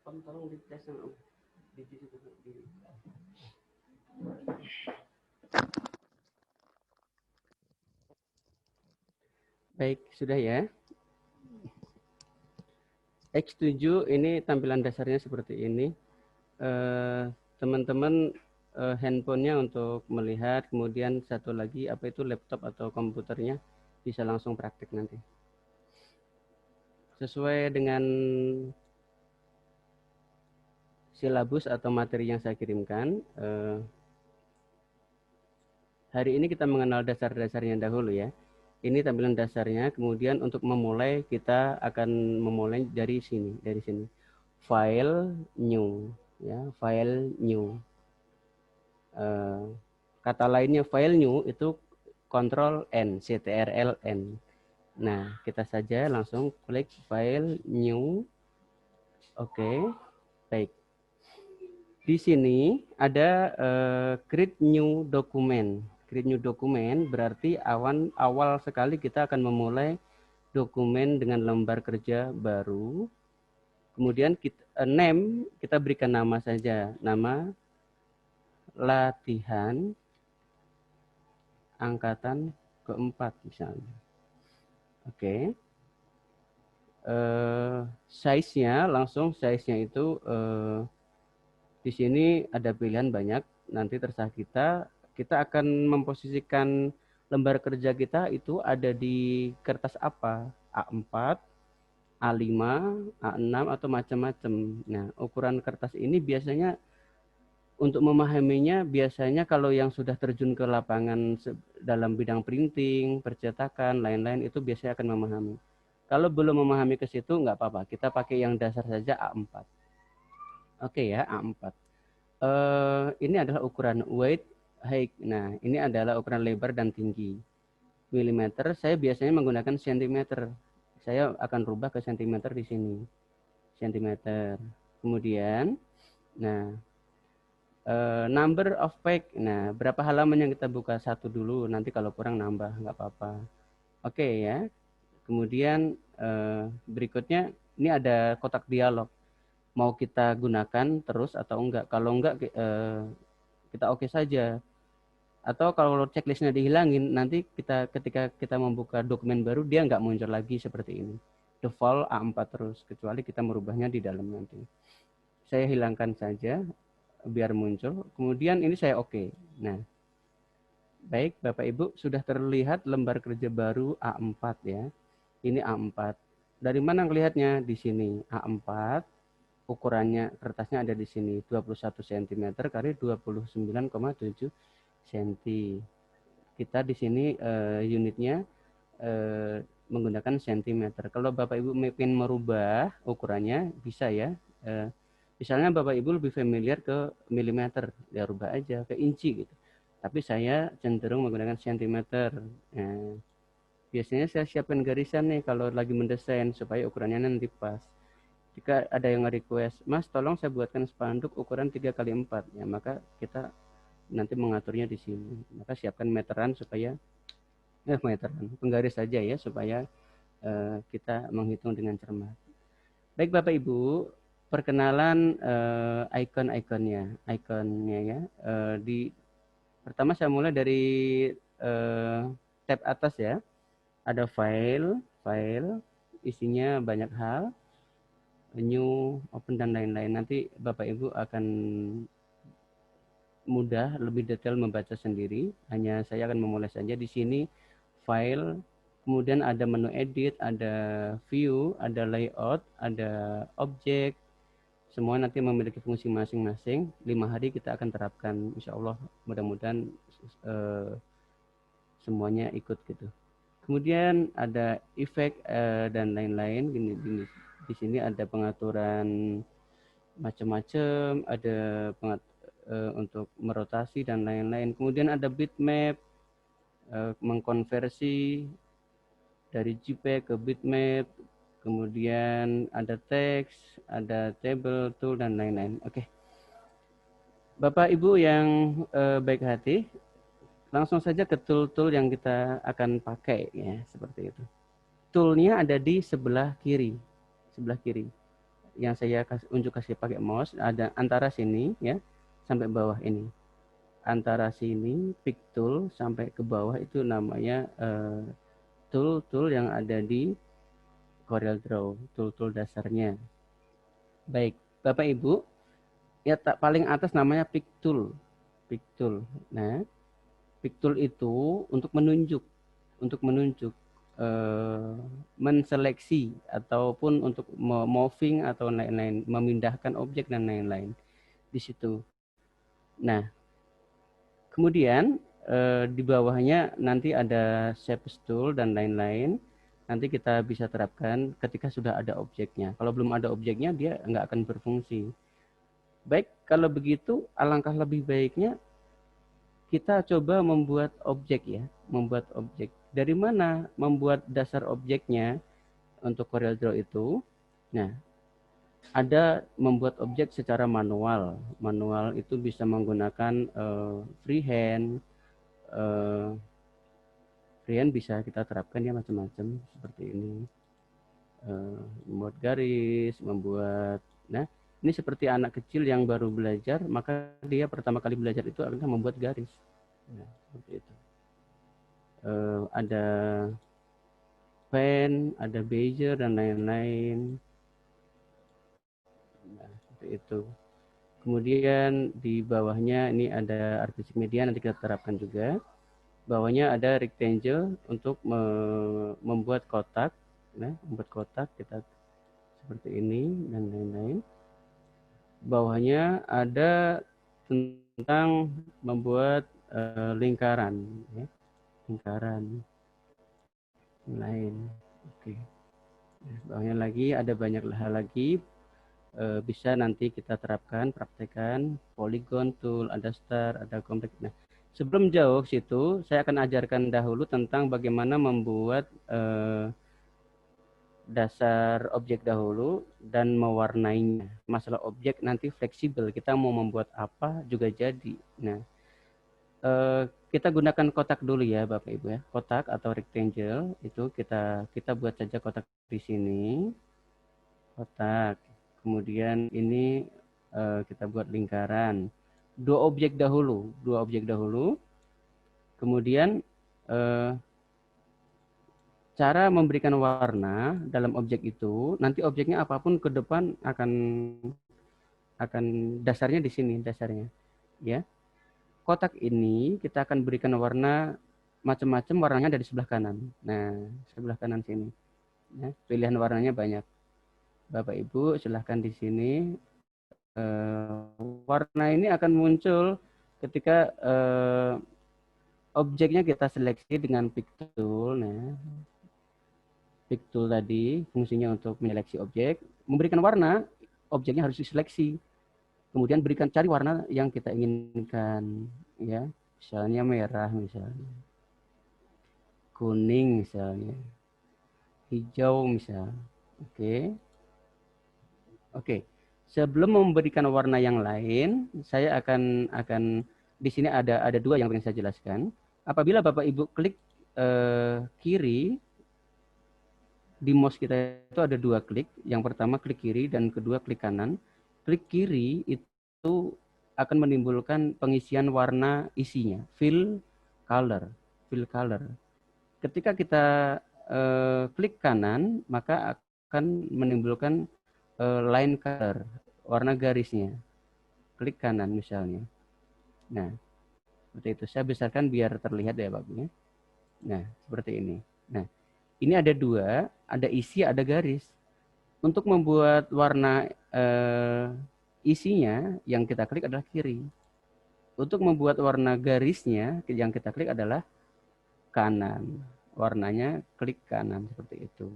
Om tolong dites Om. Di situ di. Baik, sudah ya. X7 ini tampilan dasarnya seperti ini. Teman-teman handphonenya untuk melihat, kemudian satu lagi apa itu laptop atau komputernya bisa langsung praktik nanti. Sesuai dengan silabus atau materi yang saya kirimkan, hari ini kita mengenal dasar-dasarnya dahulu ya. Ini tampilan dasarnya, kemudian untuk memulai kita akan memulai dari sini, File new ya, file new. Kata lainnya file new itu Ctrl N, Ctrl N. Nah, kita saja langsung klik file new. Oke, baik. Di sini ada create new document. Create new document berarti awal sekali kita akan memulai dokumen dengan lembar kerja baru. Kemudian name kita berikan nama saja, nama latihan angkatan keempat misalnya. Oke. Size-nya itu di sini ada pilihan banyak. Nanti terserah kita. Kita akan memposisikan lembar kerja kita itu ada di kertas apa? A4, A5, A6 atau macam-macam. Nah, ukuran kertas ini biasanya untuk memahaminya biasanya kalau yang sudah terjun ke lapangan dalam bidang printing, percetakan, lain-lain itu biasanya akan memahami. Kalau belum memahami ke situ nggak apa-apa, kita pakai yang dasar saja A4. Oke ya, A4. Ini adalah ukuran weight, height. Nah, ini adalah ukuran lebar dan tinggi. Milimeter, saya biasanya menggunakan sentimeter. Saya akan rubah ke sentimeter di sini. Sentimeter. Kemudian, nah, number of page. Nah, berapa halaman yang kita buka? Satu dulu, nanti kalau kurang nambah, nggak apa-apa. Oke ya. Kemudian berikutnya, ini ada kotak dialog. Mau kita gunakan terus atau enggak? Kalau enggak, kita oke saja. Atau kalau checklistnya dihilangin, nanti ketika kita membuka dokumen baru, dia nggak muncul lagi seperti ini. Default A4 terus, kecuali kita merubahnya di dalam nanti. Saya hilangkan saja, biar muncul. Kemudian ini saya oke. Nah, baik Bapak Ibu, sudah terlihat lembar kerja baru A4 ya. Ini A4. Dari mana melihatnya? Di sini A4. Ukurannya kertasnya ada di sini 21 cm kali 29,7 cm. Kita di sini unitnya menggunakan cm. Kalau Bapak Ibu ingin merubah ukurannya bisa ya. Misalnya Bapak Ibu lebih familiar ke milimeter, ya rubah aja ke inci gitu. Tapi saya cenderung menggunakan cm. Nah, biasanya saya siapkan garisan nih kalau lagi mendesain supaya ukurannya nanti pas. Jika ada yang request, Mas tolong saya buatkan spanduk ukuran 3x4, ya maka kita nanti mengaturnya di sini. Maka siapkan meteran supaya penggaris saja ya supaya kita menghitung dengan cermat. Baik Bapak Ibu, perkenalan ikonnya ya. Pertama saya mulai dari tab atas ya. Ada file, isinya banyak hal. New, open dan lain-lain. Nanti Bapak Ibu akan mudah lebih detail membaca sendiri. Hanya saya akan memulai saja di sini file, kemudian ada menu edit, ada view, ada layout, ada objek. Semua nanti memiliki fungsi masing-masing. 5 hari kita akan terapkan, insya Allah mudah-mudahan semuanya ikut gitu. Kemudian ada efek dan lain-lain. Di sini ada pengaturan macam-macam, ada untuk merotasi dan lain-lain. Kemudian ada bitmap, mengkonversi dari JPEG ke bitmap. Kemudian ada teks, ada table, tool dan lain-lain. Oke. Bapak Ibu yang baik hati, langsung saja ke tool-tool yang kita akan pakai ya, seperti itu. Toolnya ada di sebelah kiri. yang saya kasih pakai mouse ada antara sini ya sampai bawah ini. Antara sini pick tool sampai ke bawah itu namanya tool yang ada di CorelDRAW, tool dasarnya. Baik, Bapak Ibu, ya paling atas namanya pick tool. Pick tool. Nah, pick tool itu untuk menunjuk menseleksi ataupun untuk moving atau lain-lain, memindahkan objek dan lain-lain di situ. Nah, kemudian di bawahnya nanti ada shape tool dan lain-lain. Nanti kita bisa terapkan ketika sudah ada objeknya. Kalau belum ada objeknya, dia nggak akan berfungsi. Baik, kalau begitu alangkah lebih baiknya kita coba membuat objek ya, membuat objek. Dari mana membuat dasar objeknya untuk CorelDRAW itu? Nah, ada membuat objek secara manual. Manual itu bisa menggunakan freehand. Freehand bisa kita terapkan ya macam-macam seperti ini. Membuat garis, nah ini seperti anak kecil yang baru belajar, maka dia pertama kali belajar itu akan membuat garis. Nah, seperti itu. Ada pen, ada bezier dan lain-lain. Nah, seperti itu. Kemudian di bawahnya ini ada artistic media, nanti kita terapkan juga. Bawahnya ada rectangle untuk membuat kotak. Nah, membuat kotak kita seperti ini dan lain-lain. Bawahnya ada tentang membuat lingkaran, ya. Lingkaran lain. Oke. Nah, bawahnya lagi ada banyak hal lagi. Bisa nanti kita terapkan, praktekkan polygon tool, ada star, ada kompleks. Nah, sebelum jauh situ, saya akan ajarkan dahulu tentang bagaimana membuat dasar objek dahulu dan mewarnainya. Masalah objek nanti fleksibel, kita mau membuat apa juga jadi. Nah, kita gunakan kotak dulu ya Bapak Ibu ya. Kotak atau rectangle itu kita buat saja kotak di sini. Kotak. Kemudian ini kita buat lingkaran. Dua objek dahulu. Kemudian cara memberikan warna dalam objek itu, nanti objeknya apapun ke depan akan dasarnya di sini dasarnya. Ya. Kotak ini kita akan berikan warna macam-macam, warnanya ada di sebelah kanan. Nah, sebelah kanan sini. Ya, pilihan warnanya banyak. Bapak Ibu silahkan di sini. Warna ini akan muncul ketika objeknya kita seleksi dengan pick tool. Nah, pick tool tadi fungsinya untuk menyeleksi objek, memberikan warna, objeknya harus diseleksi. Kemudian cari warna yang kita inginkan, ya. Misalnya merah, misalnya kuning, misalnya hijau, misalnya. Oke. Sebelum memberikan warna yang lain, saya akan di sini ada dua yang ingin saya jelaskan. Apabila Bapak Ibu klik kiri di mouse kita itu ada dua klik. Yang pertama klik kiri dan kedua klik kanan. Klik kiri itu akan menimbulkan pengisian warna isinya, fill color. Ketika kita klik kanan, maka akan menimbulkan line color, warna garisnya. Klik kanan misalnya. Nah, seperti itu. Saya besarkan biar terlihat ya Bapak. Nah, seperti ini. Nah, ini ada dua, ada isi, ada garis. Untuk membuat warna isinya, yang kita klik adalah kiri. Untuk membuat warna garisnya, yang kita klik adalah kanan. Warnanya klik kanan, seperti itu.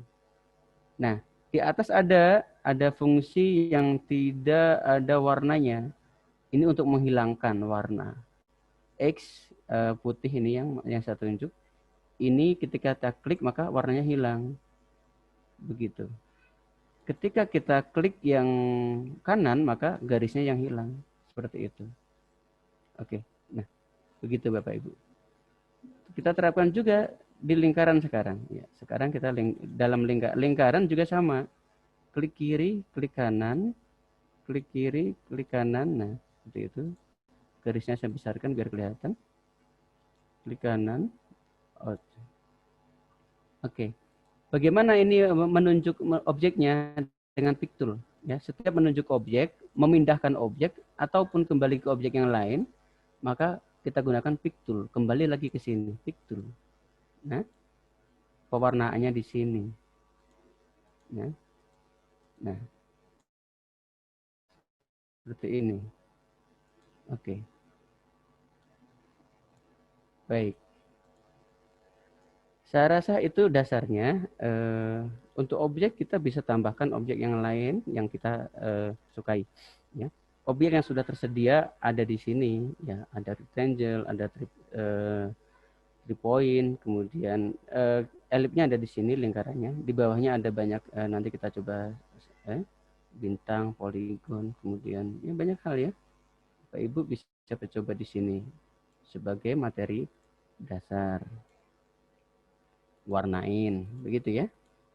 Nah, di atas ada fungsi yang tidak ada warnanya. Ini untuk menghilangkan warna. X putih ini yang saya tunjuk. Ini ketika kita klik maka warnanya hilang. Begitu. Ketika kita klik yang kanan maka garisnya yang hilang. Seperti itu. Oke. Nah, begitu Bapak Ibu. Kita terapkan juga di lingkaran sekarang. Ya, sekarang kita dalam lingkaran juga sama. klik kiri, klik kanan, klik kiri, klik kanan. Nah, seperti itu. Garisnya saya besarkan biar kelihatan. Klik kanan. Oke. Bagaimana ini menunjuk objeknya dengan pick tool? Ya, setiap menunjuk objek, memindahkan objek ataupun kembali ke objek yang lain, maka kita gunakan pick tool. Kembali lagi ke sini, pick tool. Nah, pewarnaannya di sini. Nah, nah, seperti ini. Oke, baik. Saya rasa itu dasarnya. Untuk objek kita bisa tambahkan objek yang lain yang kita sukai. Ya. Objek yang sudah tersedia ada di sini. Ya, ada rectangle, ada three point, kemudian elipsnya ada di sini lingkarannya. Di bawahnya ada banyak. Nanti kita coba bintang, poligon, kemudian ya banyak hal ya. Bapak Ibu bisa coba di sini sebagai materi dasar. Warnain, begitu ya.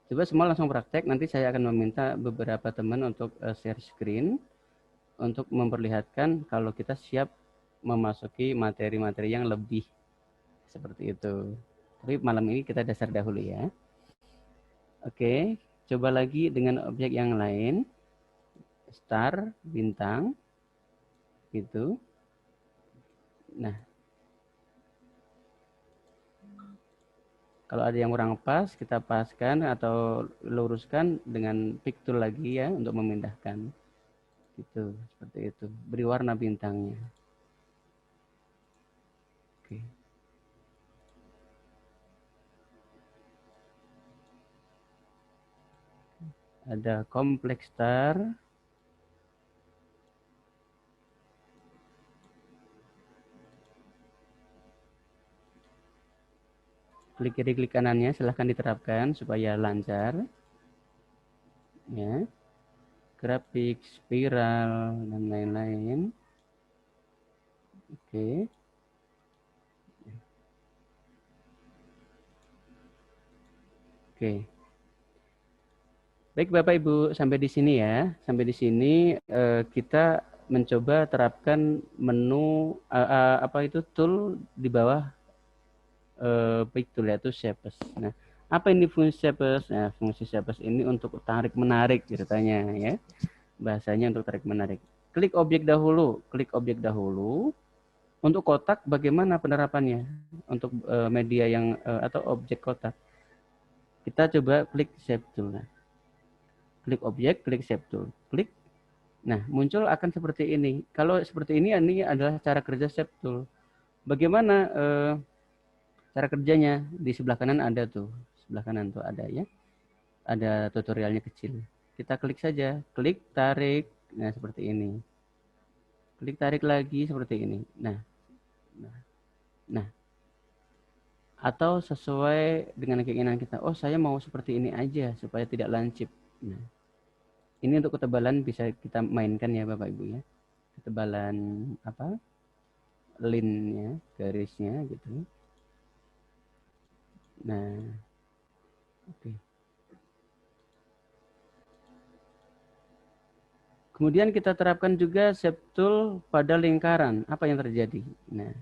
Coba semua langsung praktek, nanti saya akan meminta beberapa teman untuk share screen untuk memperlihatkan kalau kita siap memasuki materi-materi yang lebih seperti itu. Tapi malam ini kita dasar dahulu ya. Oke, coba lagi dengan objek yang lain. Star, bintang, gitu. Nah, kalau ada yang kurang pas, kita paskan atau luruskan dengan pick tool lagi ya untuk memindahkan. Gitu, seperti itu. Beri warna bintangnya. Oke. Ada kompleks star. Klik kiri, klik kanannya, silahkan diterapkan supaya lancar. Ya, grafik, spiral, dan lain-lain. Oke. Oke. Baik Bapak Ibu, sampai di sini ya. Sampai di sini kita mencoba terapkan menu apa itu tool di bawah pick tool yaitu shapes. Nah, apa ini fungsi shapes? Nah, fungsi shapes ini untuk tarik menarik ceritanya ya. Bahasanya untuk tarik menarik. Klik objek dahulu, klik objek dahulu. Untuk kotak bagaimana penerapannya? Untuk media yang atau objek kotak. Kita coba klik shape tool. Nah, klik objek, klik shape tool. Klik. Nah, muncul akan seperti ini. Kalau seperti ini adalah cara kerja shape tool. Bagaimana cara kerjanya? Di sebelah kanan ada tuh. Sebelah kanan tuh ada ya. Ada tutorialnya kecil. Kita klik saja, klik, tarik. Nah, seperti ini. Klik tarik lagi seperti ini. Nah, nah, atau sesuai dengan keinginan kita. Oh, saya mau seperti ini aja supaya tidak lancip. Nah, ini untuk ketebalan bisa kita mainkan ya Bapak Ibu ya. Ketebalan apa? Line-nya, garisnya gitu. Nah, oke. Kemudian kita terapkan juga shape tool pada lingkaran. Apa yang terjadi? Nah,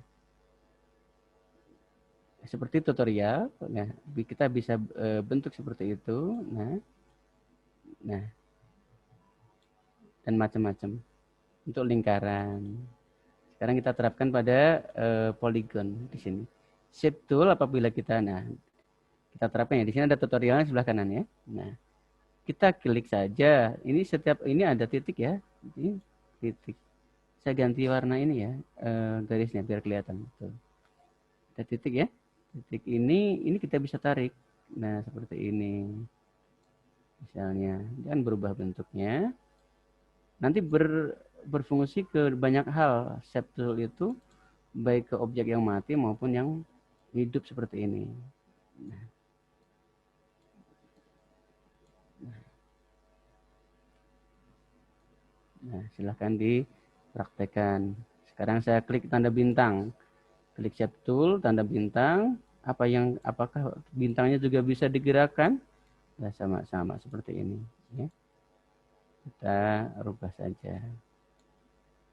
seperti tutorial, nah, kita bisa bentuk seperti itu. Nah, dan macam-macam untuk lingkaran. Sekarang kita terapkan pada polygon di sini. Shape tool apabila kita, nah, kita terapkan ya. Di sini ada tutorialnya sebelah kanan ya. Nah, kita klik saja. Ini setiap ini ada titik ya. Ini titik. Saya ganti warna ini ya, garisnya biar kelihatan. Tuh. Ada titik ya. Titik ini kita bisa tarik. Nah, seperti ini. Misalnya, dan berubah bentuknya. Nanti berfungsi ke banyak hal. Shape tool itu baik ke objek yang mati maupun yang hidup seperti ini. Nah, silahkan dipraktekkan. Sekarang saya klik tanda bintang. Klik shape tool, tanda bintang. Apakah bintangnya juga bisa digerakkan? Nah, sama-sama seperti ini. Ya. kita rubah saja.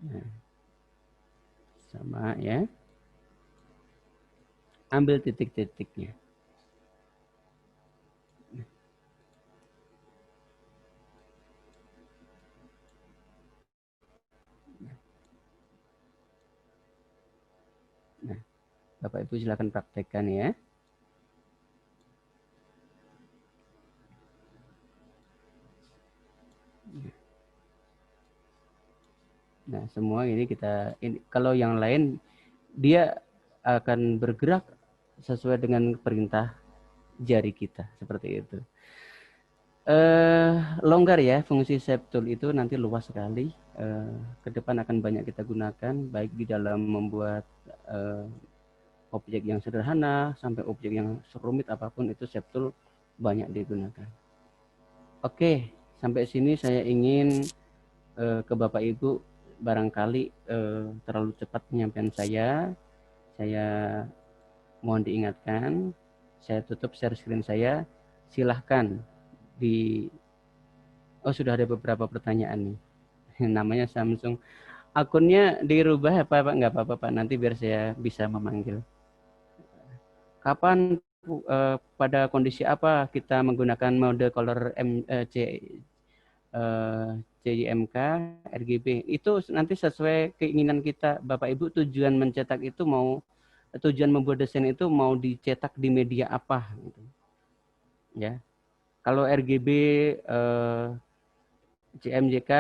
Nah, sama ya. Ambil titik-titiknya. Nah, Bapak Ibu silakan praktekkan ya. Nah, semua ini kalau yang lain dia akan bergerak sesuai dengan perintah jari kita seperti itu. Longgar ya, fungsi Septul itu nanti luas sekali. Ke depan akan banyak kita gunakan, baik di dalam membuat objek yang sederhana sampai objek yang serumit apapun itu Septul banyak digunakan. Oke, sampai sini saya ingin ke Bapak Ibu barangkali terlalu cepat penyampaian saya. Saya mohon diingatkan, saya tutup share screen saya. Silahkan sudah ada beberapa pertanyaan nih. Namanya Samsung. Akunnya dirubah apa Pak? Nggak apa-apa Pak, nanti biar saya bisa memanggil. Kapan pada kondisi apa kita menggunakan mode color CIMK, RGB? Itu nanti sesuai keinginan kita, Bapak Ibu. Tujuan mencetak itu tujuan membuat desain itu mau dicetak di media apa? Gitu. Ya, kalau RGB CMJK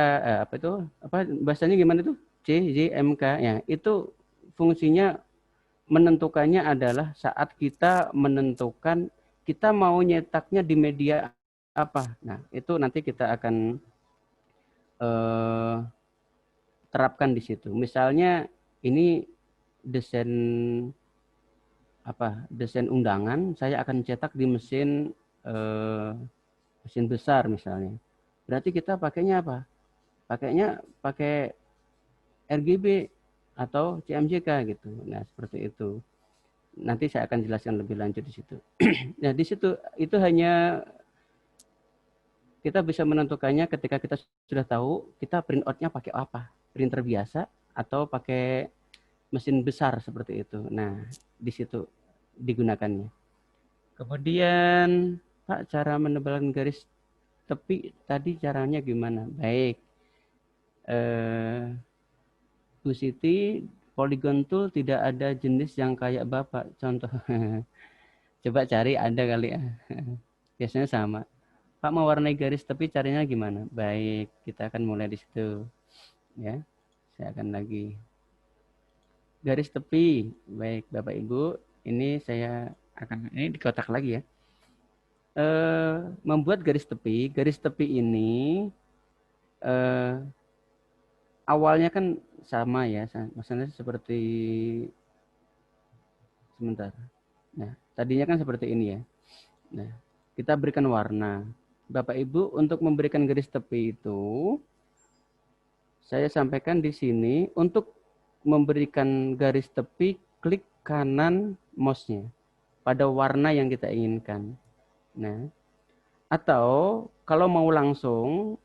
apa itu? Apa bahasanya gimana tuh? CJMK ya. Itu fungsinya menentukannya adalah saat kita menentukan kita mau nyetaknya di media apa. Nah, itu nanti kita akan terapkan di situ. Misalnya ini desain desain undangan, saya akan cetak di mesin besar misalnya. Berarti kita pakainya apa? Pakai RGB atau CMJK gitu. Nah, seperti itu. Nanti saya akan jelaskan lebih lanjut di situ. Nah, di situ itu hanya kita bisa menentukannya ketika kita sudah tahu kita print out-nya pakai apa. Printer biasa atau pakai mesin besar seperti itu. Nah, di situ digunakannya. Kemudian, Pak, cara menebalkan garis tepi tadi caranya gimana? Baik. Bu Siti, polygon tool tidak ada jenis yang kayak Bapak. Contoh. Coba cari ada kali ya. Biasanya sama. Pak mau warnai garis tepi caranya gimana? Baik, kita akan mulai di situ. Ya, saya akan lagi. Garis tepi. Baik, Bapak Ibu, ini saya akan ini di kotak lagi ya. Membuat garis tepi ini awalnya kan sama ya, maksudnya seperti sebentar. Nah, tadinya kan seperti ini ya. Nah, kita berikan warna. Bapak Ibu, untuk memberikan garis tepi itu, saya sampaikan di sini, untuk memberikan garis tepi, klik kanan mouse-nya pada warna yang kita inginkan. Nah, atau kalau mau langsung,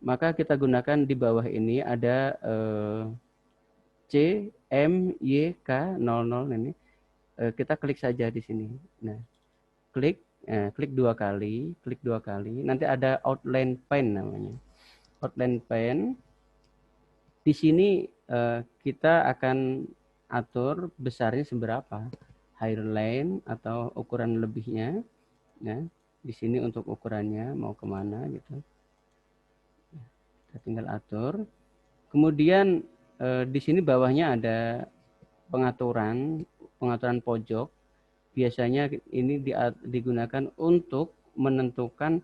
maka kita gunakan di bawah ini ada CMYK00 ini. Kita klik saja di sini. Nah, klik dua kali, nanti ada outline pane namanya. Outline pane. Di sini kita akan atur besarnya seberapa, highline atau ukuran lebihnya. Nah, di sini untuk ukurannya mau kemana gitu. Kita tinggal atur. Kemudian di sini bawahnya ada pengaturan pojok. Biasanya ini digunakan untuk menentukan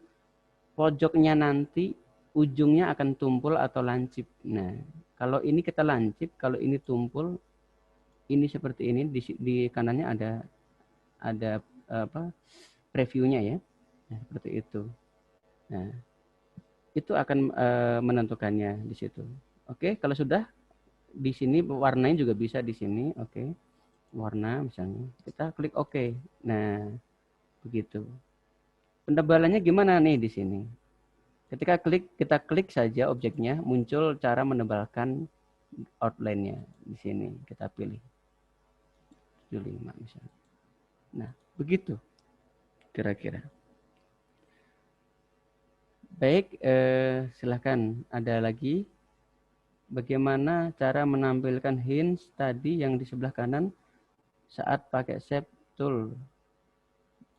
pojoknya nanti ujungnya akan tumpul atau lancip. Nah, kalau ini kita lancip, kalau ini tumpul, ini seperti ini di kanannya ada previewnya ya. Nah, seperti itu. Nah, itu akan menentukannya di situ. Oke, kalau sudah di sini warnanya juga bisa di sini. Oke, warna misalnya kita klik OK. Nah, begitu. Penebalannya gimana nih di sini? Ketika kita klik saja objeknya, muncul cara menebalkan outline-nya di sini. Kita pilih 75 misalnya. Nah, begitu kira-kira. Baik, silakan. Ada lagi? Bagaimana cara menampilkan hints tadi yang di sebelah kanan saat pakai shape tool?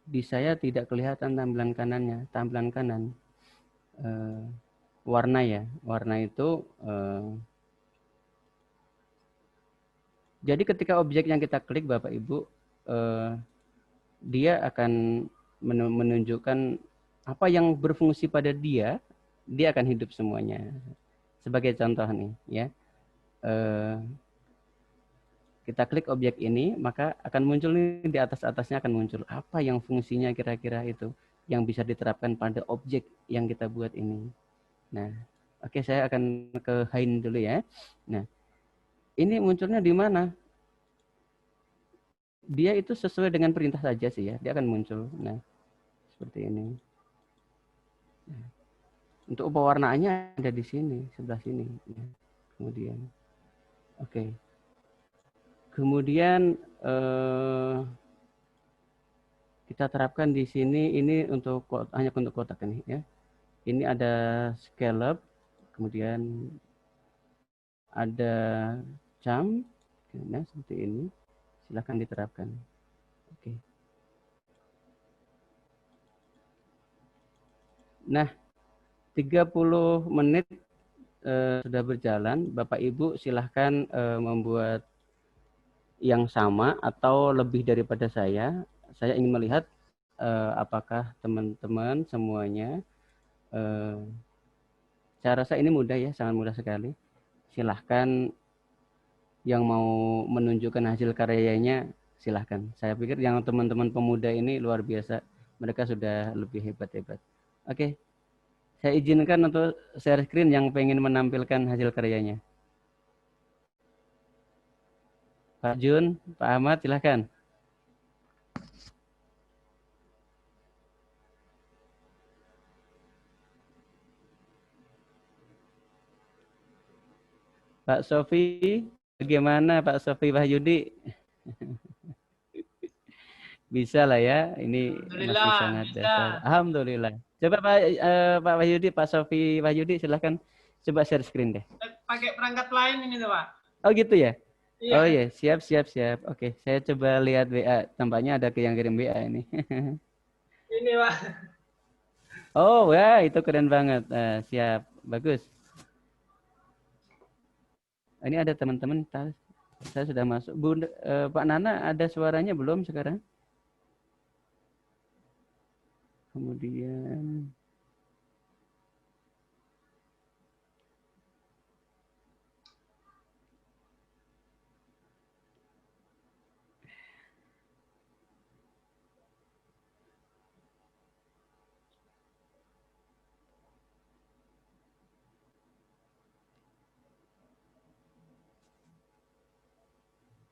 Di saya tidak kelihatan tampilan kanannya, tampilan kanan. Warna ya, warna itu. Jadi ketika objek yang kita klik, Bapak Ibu, dia akan menunjukkan apa yang berfungsi pada dia akan hidup semuanya. Sebagai contoh nih, ya, kita klik objek ini, maka akan muncul nih di atasnya akan muncul apa yang fungsinya kira-kira itu yang bisa diterapkan pada objek yang kita buat ini. Nah, oke, saya akan ke Hein dulu ya. Nah, ini munculnya di mana? Dia itu sesuai dengan perintah saja sih ya, dia akan muncul. Nah, seperti ini. Nah, untuk pewarnaannya ada di sini, sebelah sini. Nah, kemudian, oke. Kemudian kita terapkan di sini, ini untuk hanya untuk kotak ini ya. Ini ada scallop, kemudian ada jam, nah seperti ini. Silahkan diterapkan. Oke. Nah, 30 menit sudah berjalan. Bapak Ibu silahkan membuat yang sama atau lebih daripada saya. Saya ingin melihat apakah teman-teman semuanya. Saya rasa ini mudah ya, sangat mudah sekali. Silahkan yang mau menunjukkan hasil karyanya, silahkan. Saya pikir yang teman-teman pemuda ini luar biasa. Mereka sudah lebih hebat-hebat. Oke, saya izinkan untuk share screen yang pengen menampilkan hasil karyanya. Pak Jun, Pak Ahmad, silahkan. Pak Sofi, bagaimana Pak Sofi Wahyudi? Bisa lah ya, ini masih sangat bisa. dasar. Alhamdulillah. Coba Pak Wahyudi, Pak Sofi Wahyudi, silahkan coba share screen deh. Pakai perangkat lain ini tuh Pak. Oh gitu ya? Iya. Oh iya, siap. Oke, saya coba lihat WA. Tampaknya ada yang kirim WA ini. Ini Pak. Oh, wah, itu keren banget. Siap, bagus. Ini ada teman-teman, saya sudah masuk. Pak Nana, ada suaranya belum sekarang? Kemudian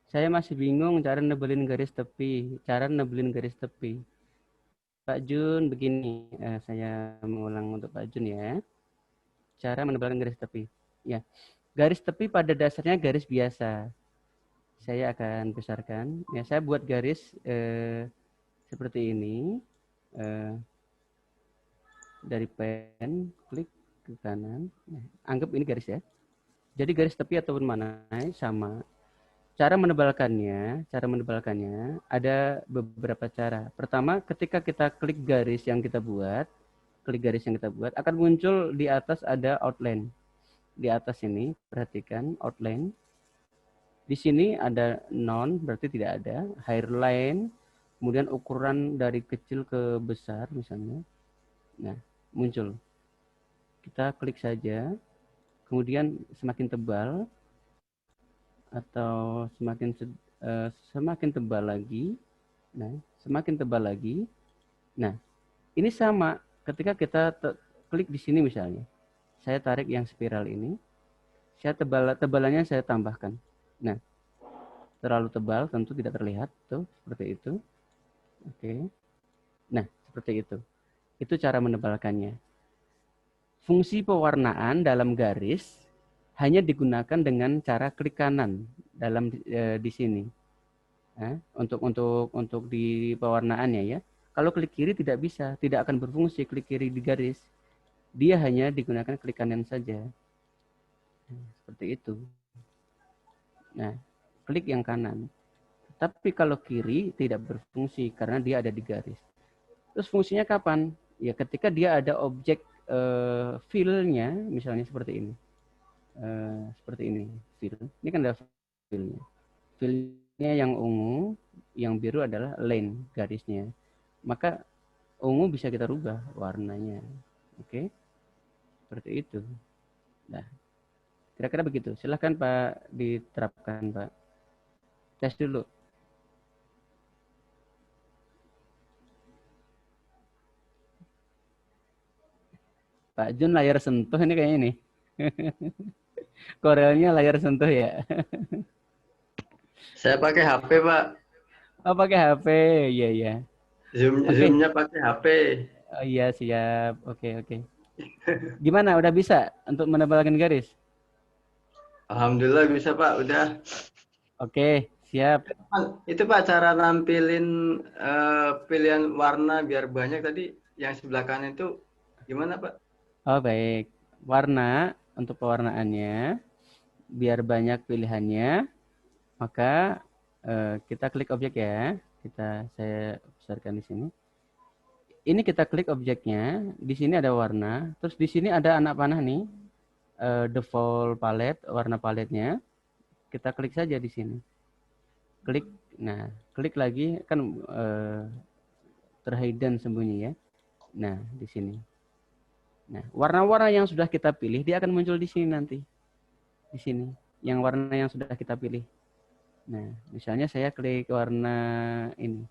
saya masih bingung cara nebelin garis tepi. Pak Jun, begini, saya mengulang untuk Pak Jun ya. Cara menebalkan garis tepi. Ya, garis tepi pada dasarnya garis biasa. Saya akan besarkan. Ya, saya buat garis seperti ini. Dari pen, klik ke kanan. Nah, anggap ini garis ya. Jadi garis tepi ataupun mana sama. Cara menebalkannya ada beberapa cara. Pertama, ketika kita klik garis yang kita buat, akan muncul di atas ada outline. Di atas ini, perhatikan outline. Di sini ada none, berarti tidak ada. Hairline, kemudian ukuran dari kecil ke besar misalnya. Nah, muncul. Kita klik saja, kemudian semakin tebal atau semakin tebal lagi. Nah, semakin tebal lagi. Nah, ini sama ketika kita klik di sini misalnya. Saya tarik yang spiral ini. Saya tebalannya saya tambahkan. Nah, terlalu tebal tentu tidak terlihat tuh, seperti itu. Oke. Nah, seperti itu. Itu cara menebalkannya. fungsi pewarnaan dalam garis hanya digunakan dengan cara klik kanan dalam di sini. Untuk di pewarnaannya ya. Kalau klik kiri tidak bisa, tidak akan berfungsi klik kiri di garis. Dia hanya digunakan klik kanan saja. Seperti itu. Nah, klik yang kanan. Tapi kalau kiri tidak berfungsi karena dia ada di garis. Terus fungsinya kapan? Ya ketika dia ada objek fill-nya, misalnya seperti ini. Seperti ini, fill. Ini kan ada fill-nya. Fill-nya yang ungu, yang biru adalah line, garisnya. Maka ungu bisa kita rubah warnanya. Oke? Seperti itu. Nah, kira-kira begitu. Silahkan Pak diterapkan Pak. Tes dulu. Pak Jun layar sentuh ini kayaknya nih. Corelnya layar sentuh ya. Saya pakai HP, Pak. Oh, pakai HP. Iya, iya. Zoom-nya pakai HP. Oh iya, siap. Oke. Gimana? Udah bisa untuk menebalkan garis? Alhamdulillah bisa, Pak. Udah. Oke, siap. Itu Pak cara nampilin pilihan warna biar banyak tadi yang sebelah kanan itu gimana, Pak? Oh, baik. Warna untuk pewarnaannya biar banyak pilihannya, maka kita klik objek ya. Saya besarkan di sini. Ini kita klik objeknya, di sini ada warna, terus di sini ada anak panah nih, default palette, warna paletnya. Kita klik saja di sini. Klik, nah klik lagi kan terhidden sembunyi ya. Nah di sini. Nah warna-warna yang sudah kita pilih dia akan muncul di sini nanti, di sini. Yang warna yang sudah kita pilih. Nah misalnya saya klik warna ini,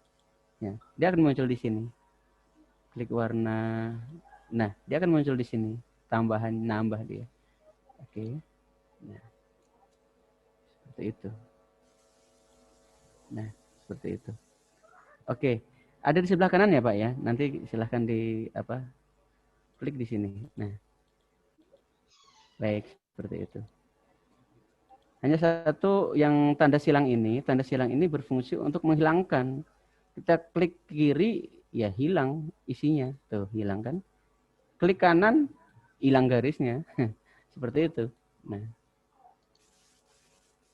ya dia akan muncul di sini. Klik warna, nah dia akan muncul di sini. Tambahan, nambah dia. Oke. Nah seperti itu. Nah, seperti itu. Oke, ada di sebelah kanan ya Pak ya. Nanti silahkan klik di sini. Nah, baik seperti itu. Hanya satu yang tanda silang ini berfungsi untuk menghilangkan. Kita klik kiri, ya hilang isinya. Tuh, hilang kan. Klik kanan, hilang garisnya. Seperti itu. Nah,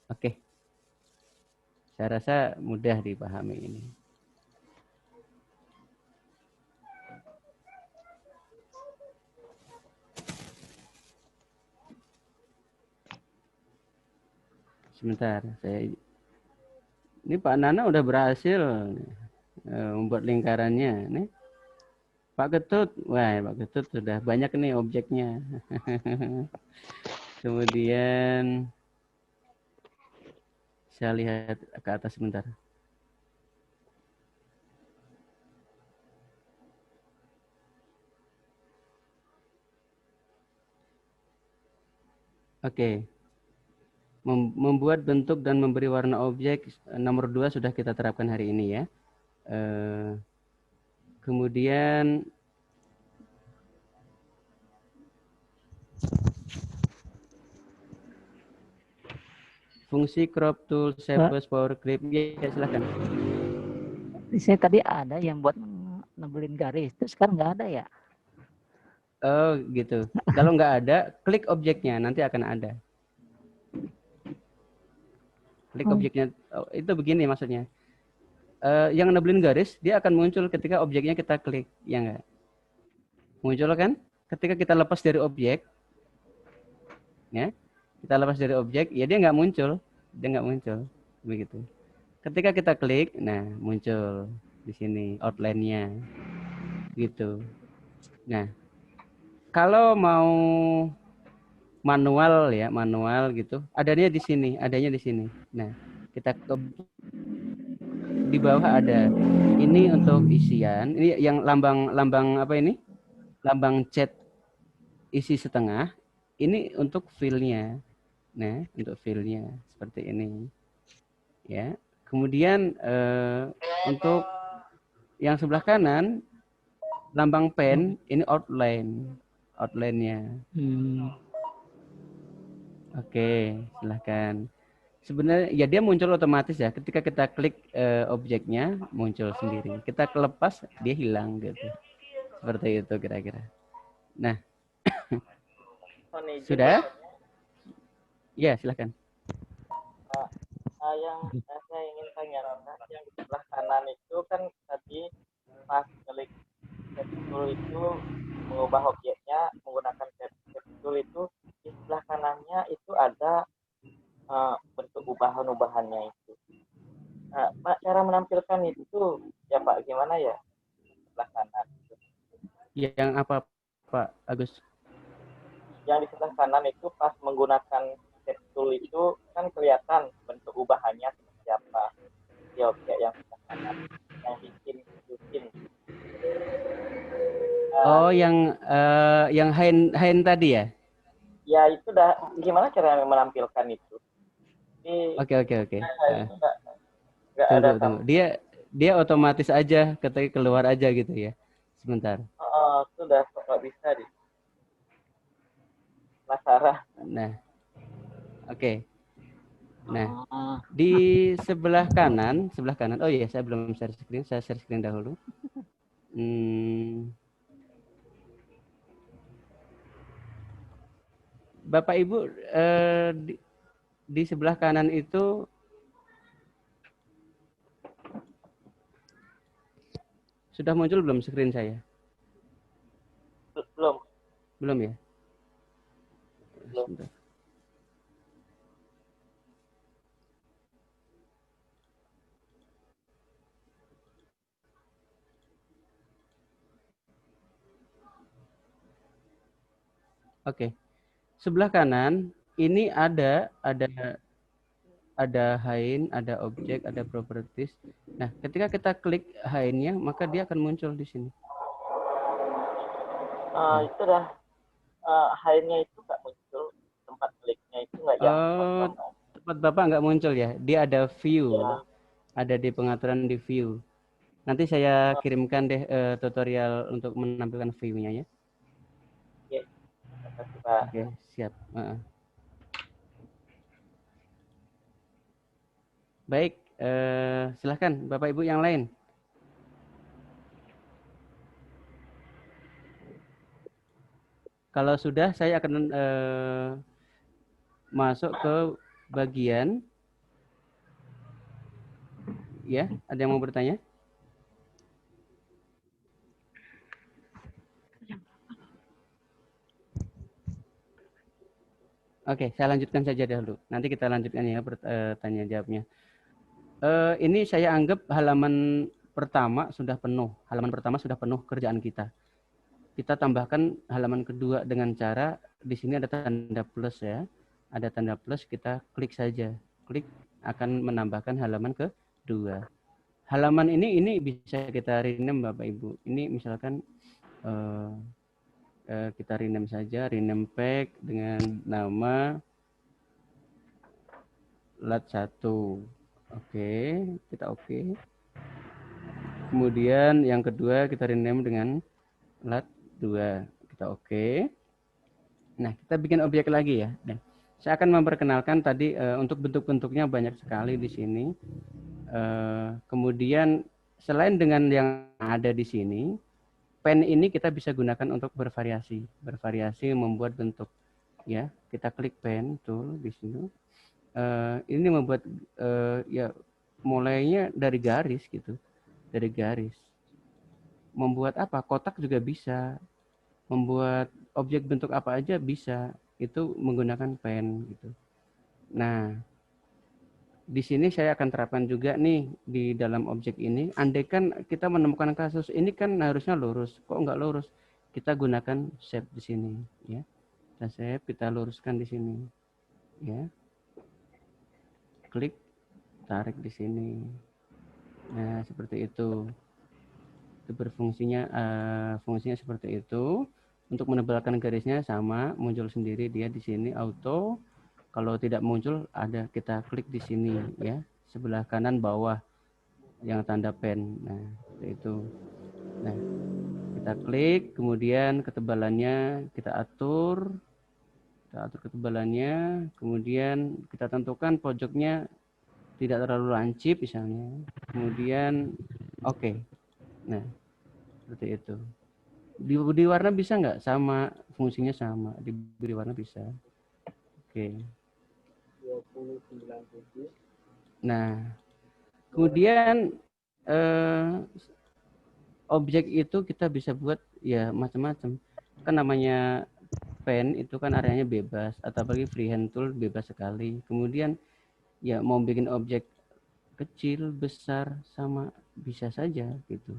oke. Saya rasa mudah dipahami ini. Sebentar, ini Pak Nana udah berhasil membuat lingkarannya. Nih, Pak Ketut, wah Pak Ketut sudah banyak nih objeknya. Kemudian saya lihat ke atas sebentar. Oke. Membuat bentuk dan memberi warna objek nomor 2 sudah kita terapkan hari ini ya. Kemudian fungsi crop tool, shape, power clip, ya silakan. Saya tadi ada yang buat nebelin garis, terus sekarang nggak ada ya? Oh gitu. Kalau nggak ada, klik objeknya, nanti akan ada. Klik objeknya, itu begini maksudnya. Yang nebelin garis, dia akan muncul ketika objeknya kita klik, ya nggak? Muncul kan? Ketika kita lepas dari objek, ya, kita lepas dari objek, ya dia nggak muncul, begitu. Ketika kita klik, nah muncul di sini outline-nya, gitu. Nah, kalau mau manual gitu, adanya di sini. Nah, kita di bawah ada ini untuk isian, ini yang lambang apa ini? Lambang cat isi setengah. Ini untuk fill-nya. Nah, untuk fill-nya seperti ini. Ya. Kemudian untuk yang sebelah kanan lambang pen ini outline. outline-nya. Hmm. Oke, silahkan. Sebenarnya ya dia muncul otomatis ya. Ketika kita klik objeknya muncul sendiri. Kita kelepas dia hilang gitu. Seperti itu kira-kira. Nah, sudah? Ya, silahkan. Yang saya ingin tanyakan, yang di sebelah kanan itu kan tadi pas klik tab tool itu mengubah objeknya menggunakan tab tool itu di sebelah kanannya itu ada bentuk ubahan-ubahannya itu. Pak, cara menampilkan itu ya Pak gimana ya sebelah kanan? Yang apa Pak Agus? Yang di sebelah kanan itu pas menggunakan tab tool itu kan kelihatan bentuk ubahannya seperti apa di objek yang sebelah kanan yang bikin. Oh, yang hand tadi ya? Ya itu dah gimana cara menampilkan itu? Oke. Itu nggak ada Tunggu. Dia otomatis aja ketika keluar aja gitu ya. Sebentar. Sudah nggak bisa di penasaran. Nah, oke. Nah, di sebelah kanan. Oh iya, saya belum share screen. Saya share screen dahulu. Bapak Ibu di sebelah kanan itu sudah muncul belum screen saya? Belum ya? Sebentar. Oke. Sebelah kanan ini ada hain, ada objek, ada properties. Nah, ketika kita klik hainnya, maka dia akan muncul di sini. Itu dah hainnya itu nggak muncul, tempat kliknya itu nggak yang tempat Bapak nggak muncul ya? Dia ada view, ada di pengaturan di view. Nanti saya kirimkan deh tutorial untuk menampilkan view-nya ya. Oke, siap. Baik, silahkan Bapak Ibu yang lain. Kalau sudah, saya akan masuk ke bagian. Ya, ada yang mau bertanya? Oke, saya lanjutkan saja dahulu. Nanti kita lanjutkan ya tanya jawabnya. Ini saya anggap halaman pertama sudah penuh. Halaman pertama sudah penuh kerjaan kita. Kita tambahkan halaman kedua dengan cara di sini ada tanda plus ya. Ada tanda plus, kita klik saja. Klik akan menambahkan halaman kedua. Halaman ini bisa kita rename Bapak Ibu. Ini misalkan kita rename saja, rename pack dengan nama lat 1. Oke, kita oke. Kemudian yang kedua kita rename dengan lat 2. Kita oke. Nah, kita bikin objek lagi ya. Dan saya akan memperkenalkan tadi untuk bentuk-bentuknya banyak sekali di sini. Kemudian selain dengan yang ada di sini, pen ini kita bisa gunakan untuk bervariasi membuat bentuk ya. Kita klik pen tool di sini. Ini membuat ya mulainya dari garis gitu, dari garis. Membuat apa? Kotak juga bisa. Membuat objek bentuk apa aja bisa. Itu menggunakan pen gitu. Nah, di sini saya akan terapkan juga nih di dalam objek ini. Andaikan kita menemukan kasus ini kan harusnya lurus, kok nggak lurus? Kita gunakan shape di sini, ya. Kita shape, kita luruskan di sini, ya. Klik, tarik di sini. Nah, seperti itu. Itu berfungsinya, fungsinya seperti itu. Untuk menebalkan garisnya sama, muncul sendiri dia di sini auto. Kalau tidak muncul, ada kita klik di sini ya, sebelah kanan bawah yang tanda pen. Nah, seperti itu. Nah, Kita klik, kemudian ketebalannya kita atur ketebalannya, kemudian kita tentukan pojoknya tidak terlalu lancip misalnya. Kemudian oke. Nah, seperti itu. Di warna bisa nggak? Sama, fungsinya sama. Diberi warna bisa. Oke. 2097. Nah, kemudian objek itu kita bisa buat ya macam-macam. Kan namanya pen itu kan areanya bebas, atau apalagi freehand tool bebas sekali. Kemudian ya mau bikin objek kecil, besar, sama bisa saja gitu.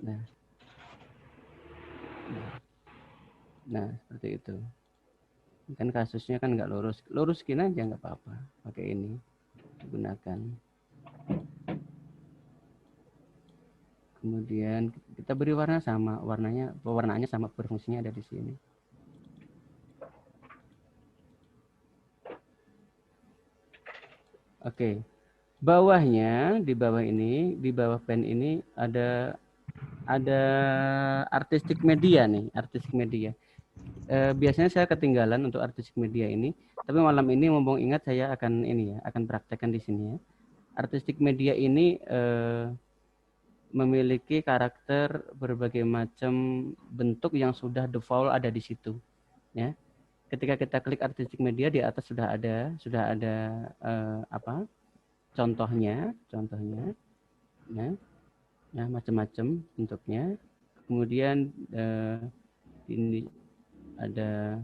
Nah seperti itu. Kan kasusnya kan nggak luruskin aja nggak apa-apa. Pakai ini gunakan. Kemudian kita beri warna sama, warnanya sama, berfungsinya ada di sini. Oke. Bawahnya, di bawah pen ini ada artistic media nih, artistic media. Biasanya saya ketinggalan untuk artistic media ini, tapi malam ini mumpung ingat saya akan praktekkan di sini ya. Artistic media ini memiliki karakter berbagai macam bentuk yang sudah default ada di situ, ya. Ketika kita klik artistic media, di atas sudah ada contohnya, ya, macam-macam bentuknya. Kemudian ini ada,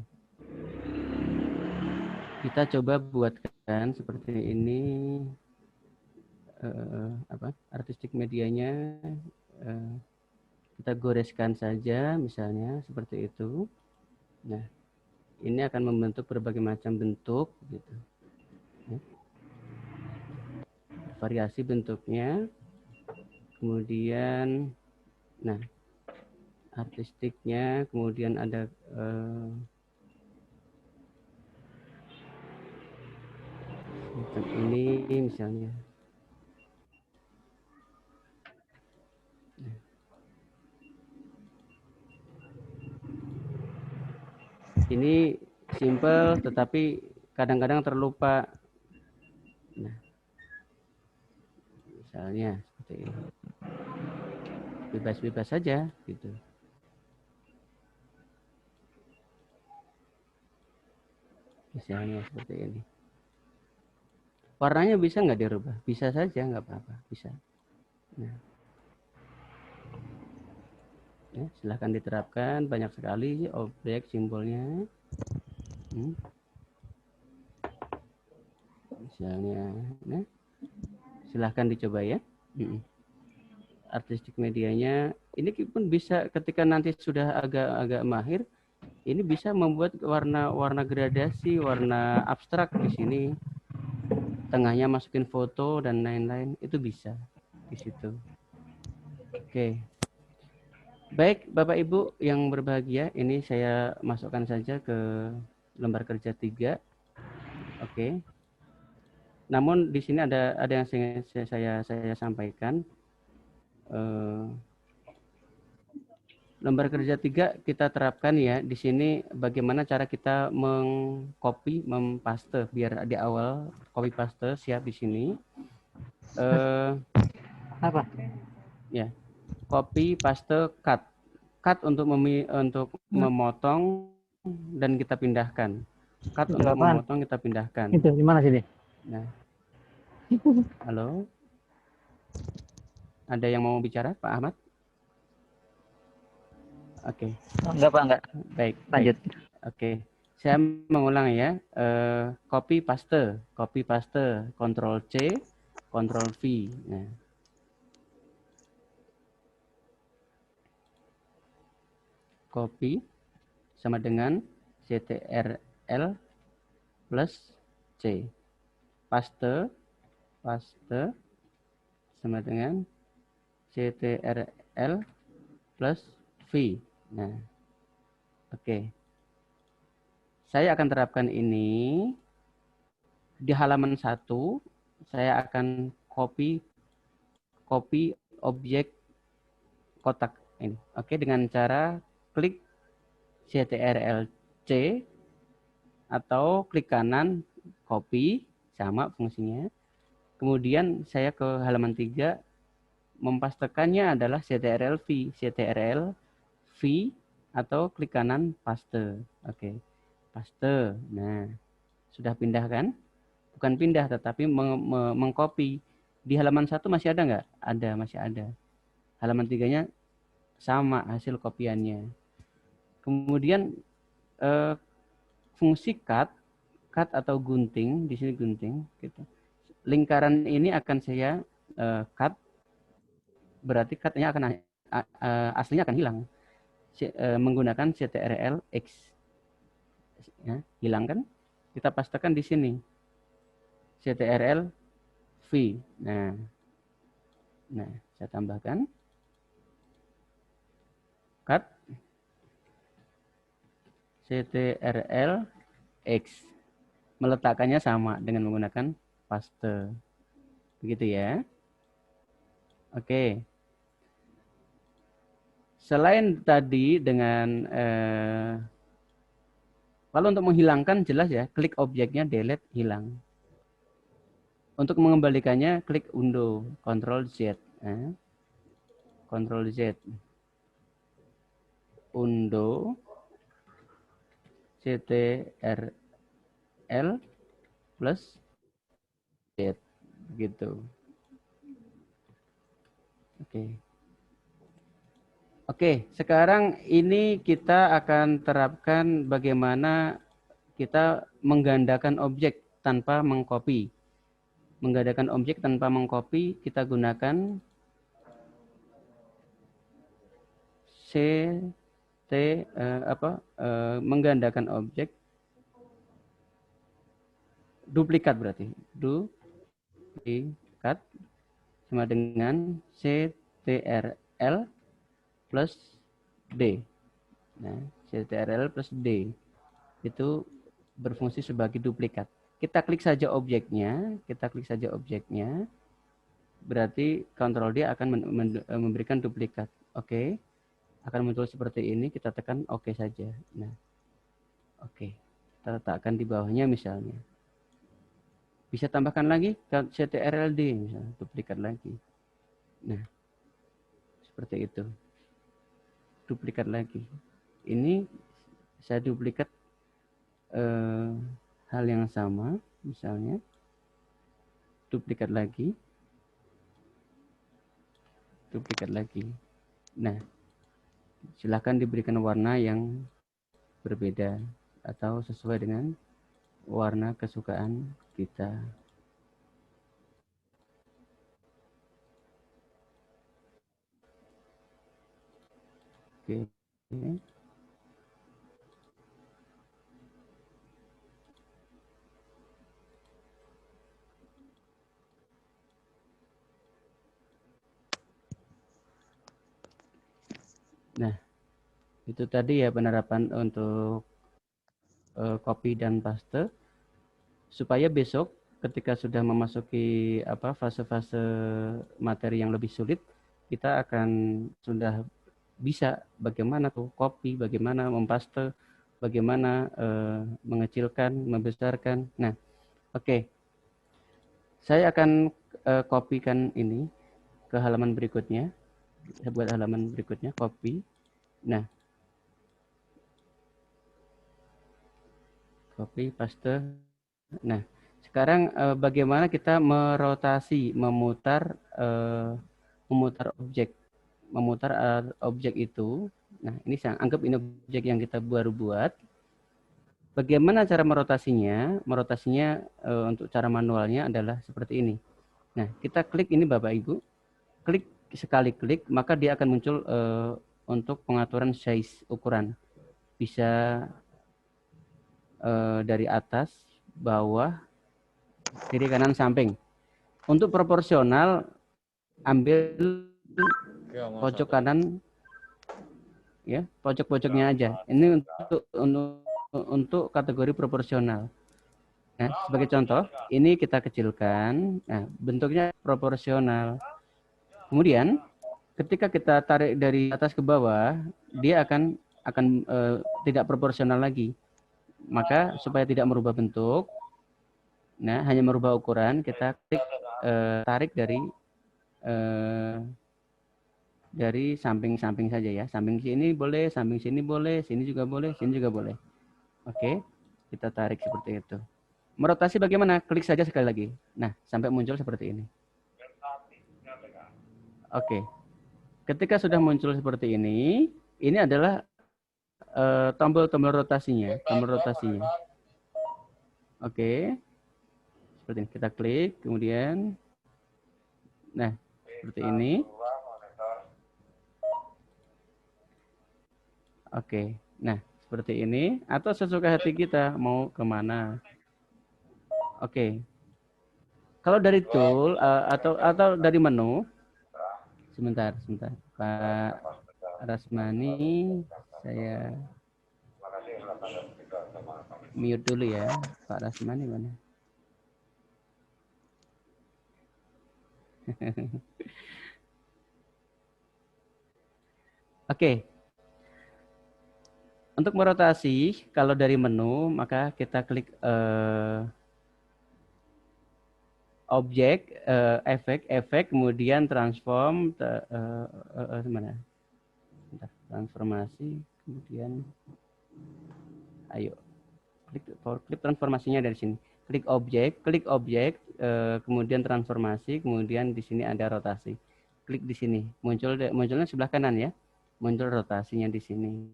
kita coba buatkan seperti ini, artistic medianya kita goreskan saja, misalnya seperti itu. Nah, ini akan membentuk berbagai macam bentuk, gitu. Ya. Variasi bentuknya. Kemudian, nah, artistiknya, kemudian ada macam ini misalnya. Ini simple tetapi kadang-kadang terlupa. Nah, misalnya seperti ini. Bebas-bebas saja gitu. Misalnya seperti ini. Warnanya bisa nggak dirubah? Bisa saja, nggak apa-apa, bisa. Nah. Ya, silahkan diterapkan, banyak sekali objek simbolnya. Misalnya, nah, silahkan dicoba ya. Artistik medianya, ini pun bisa ketika nanti sudah agak mahir, ini bisa membuat warna gradasi, warna abstrak di sini. Tengahnya masukin foto dan lain-lain, itu bisa di situ. Oke. Baik, Bapak Ibu yang berbahagia, ini saya masukkan saja ke lembar kerja 3. Oke. Namun di sini ada yang saya sampaikan. Lembar kerja 3 kita terapkan ya. Di sini bagaimana cara kita mengcopy, mempaste, biar di awal copy paste siap di sini. Apa? Ya. Copy, paste, cut untuk memotong dan kita pindahkan. Cut untuk memotong, kita pindahkan. Itu di mana sini? Nah. Halo. Ada yang mau bicara, Pak Ahmad? Oke. Enggak, Pak, enggak. Baik. Lanjut. Oke. Saya mengulang ya. Copy paste, Ctrl C, Ctrl V. Nah. Copy sama dengan CTRL plus C. Paste sama dengan CTRL plus V. Nah, oke. Saya akan terapkan ini di halaman 1. Saya akan copy objek kotak Ini. Oke, dengan cara klik CTRL-C atau klik kanan copy, sama fungsinya. Kemudian saya ke halaman 3, mempastekannya adalah CTRL-V, CTRL-V atau klik kanan paste. Oke, paste. Nah, sudah pindah kan? Bukan pindah, tetapi mengcopy. Di halaman 1 masih ada nggak? Ada, masih ada. Halaman 3-nya sama hasil kopiannya. Kemudian fungsi cut atau gunting, di sini gunting, gitu. Lingkaran ini akan saya cut, berarti cutnya akan aslinya akan hilang. Menggunakan CTRL X, ya, hilang kan? Kita pastekan di sini CTRL V. Nah, saya tambahkan cut CTRL X, meletakkannya sama dengan menggunakan paste, begitu ya. Oke. Selain tadi dengan kalau untuk menghilangkan jelas ya, klik objeknya, delete, hilang. Untuk mengembalikannya klik undo, Ctrl Z, Ctrl Z, undo, CTRL plus Z, begitu. Oke, sekarang ini kita akan terapkan bagaimana kita menggandakan objek tanpa mengcopy. Menggandakan objek tanpa mengcopy, kita gunakan menggandakan objek, duplikat berarti. Duplikat sama dengan CTRL plus D. Nah, CTRL plus D itu berfungsi sebagai duplikat. Kita klik saja objeknya, berarti Ctrl D akan memberikan duplikat. Oke. Akan muncul seperti ini, kita tekan oke saja. Nah, oke. Kita letakkan di bawahnya misalnya. Bisa tambahkan lagi CTRL D misalnya, duplikat lagi. Nah, seperti itu. Duplikat lagi. Ini saya duplikat hal yang sama, misalnya duplikat lagi. Nah, silakan diberikan warna yang berbeda atau sesuai dengan warna kesukaan kita. Oke. Nah, itu tadi ya penerapan untuk copy dan paste, supaya besok ketika sudah memasuki fase-fase materi yang lebih sulit, kita akan sudah bisa bagaimana tuh copy, bagaimana mempaste, bagaimana mengecilkan, membesarkan. Nah, oke. Saya akan kopikan ini ke halaman berikutnya. Saya buat halaman berikutnya, copy. Nah, copy, paste. Nah, sekarang bagaimana kita merotasi, memutar objek. Memutar objek itu. Nah, ini saya anggap ini objek yang kita baru buat. Bagaimana cara merotasinya? Merotasinya untuk cara manualnya adalah seperti ini. Nah, kita klik ini Bapak Ibu. Klik sekali klik, maka dia akan muncul untuk pengaturan size ukuran. Bisa dari atas, bawah, kiri, kanan, samping. Untuk proporsional, ambil pojok kanan, ya, pojok-pojoknya aja. Ini untuk kategori proporsional. Nah, sebagai contoh, ini kita kecilkan. Nah, bentuknya proporsional. Kemudian ketika kita tarik dari atas ke bawah, dia akan tidak proporsional lagi. Maka supaya tidak merubah bentuk, nah hanya merubah ukuran, kita klik tarik dari samping-samping saja ya. Samping sini boleh, samping sini boleh, sini juga boleh, sini juga boleh. Oke, kita tarik seperti itu. Merotasi bagaimana? Klik saja sekali lagi. Nah, sampai muncul seperti ini. Oke. Ketika sudah muncul seperti ini adalah tombol-tombol rotasinya, Oke. Seperti ini. Kita klik, kemudian nah, seperti ini. Oke. Nah, seperti ini atau sesuka hati kita mau kemana. Oke. Kalau dari tool atau dari menu, sebentar, Pak Rasmani, saya mute dulu ya, Pak Rasmani mana? Oke. Untuk merotasi, kalau dari menu, maka kita klik objek, efek, kemudian transform, mana? Transformasi, kemudian, ayo, klik transformasinya dari sini. Klik objek, kemudian transformasi, kemudian di sini ada rotasi. Klik di sini, munculnya sebelah kanan ya, muncul rotasinya di sini.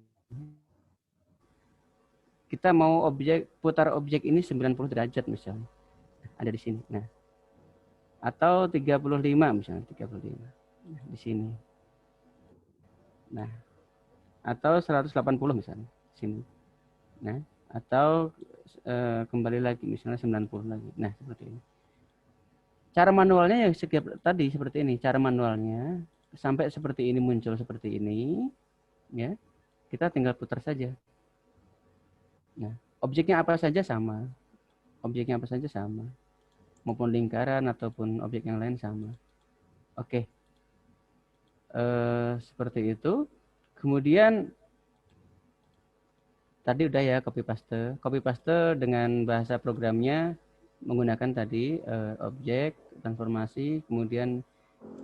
Kita mau putar objek ini 90 derajat misalnya. Ada di sini. Nah. Atau 35 misalnya, 35. Nah, di sini. Nah. Atau 180 misalnya, di sini. Nah, atau kembali lagi misalnya 90 lagi. Nah, seperti ini. Cara manualnya yang tadi seperti ini, cara manualnya sampai seperti ini muncul seperti ini, ya. Kita tinggal putar saja. Nah, objeknya apa saja sama. Maupun lingkaran ataupun objek yang lain sama. Oke. Seperti itu. Kemudian tadi udah ya copy paste dengan bahasa programnya menggunakan tadi objek, transformasi, kemudian